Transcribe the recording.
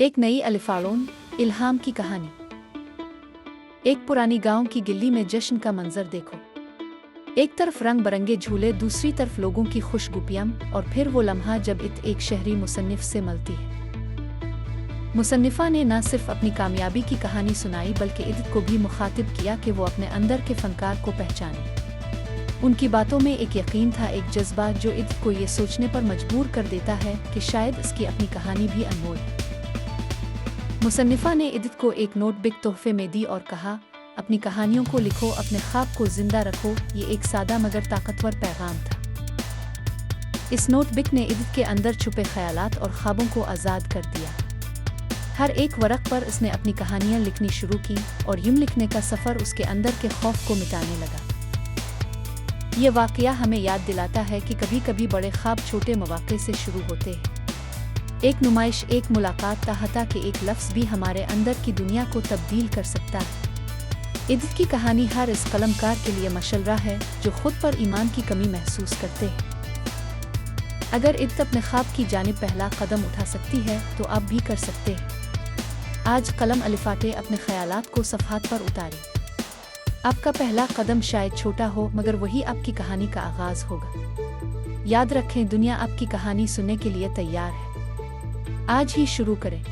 एक नई अलिफारोन इल्हाम की कहानी। एक पुरानी गांव की गिल्ली में जश्न का मंजर देखो। एक तरफ रंग बरंगे झूले, दूसरी तरफ लोगों की खुशगुपियां, और फिर वो लम्हा जब एक शहरी मुसन्निफ से मिलती है। मुसन्निफा ने न सिर्फ अपनी कामयाबी की कहानी सुनाई बल्कि इद्त को भी मुखातिब किया कि वो अपने अंदर के फनकार को पहचाने। उनकी बातों में एक यकीन था, एक जज्बा जो इद्त को ये सोचने पर मजबूर कर देता है कि शायद इसकी अपनी कहानी भी अनमोल है। मुसन्निफा ने इद्त को एक नोटबुक तोहफे में दी और कहा, अपनी कहानियों को लिखो, अपने ख्वाब को जिंदा रखो। ये एक सादा मगर ताकतवर पैगाम था। इस नोटबुक ने इद्त के अंदर छुपे ख्यालात और ख्वाबों को आज़ाद कर दिया। हर एक वरक पर उसने अपनी कहानियां लिखनी शुरू की और यूं लिखने का सफ़र उसके अंदर के खौफ को मिटाने लगा। ये वाक़या हमें याद दिलाता है कि कभी कभी बड़े ख्वाब छोटे मौक़े से शुरू होते हैं। एक नुमाइश, एक मुलाकात, ताहता कि एक लफ्ज़ भी हमारे अंदर की दुनिया को तब्दील कर सकता है। इद्त की कहानी हर इस कलमकार के लिए मशल्ला है जो खुद पर ईमान की कमी महसूस करते हैं। अगर इद्त अपने ख्वाब की जानिब पहला कदम उठा सकती है तो आप भी कर सकते हैं। आज कलम अलिफाटे अपने ख्यालात को सफ़हात पर उतारें। आपका पहला कदम शायद छोटा हो मगर वही आपकी कहानी का आगाज़ होगा। याद रखें, दुनिया आपकी कहानी सुनने के लिए तैयार है। आज ही शुरू करें।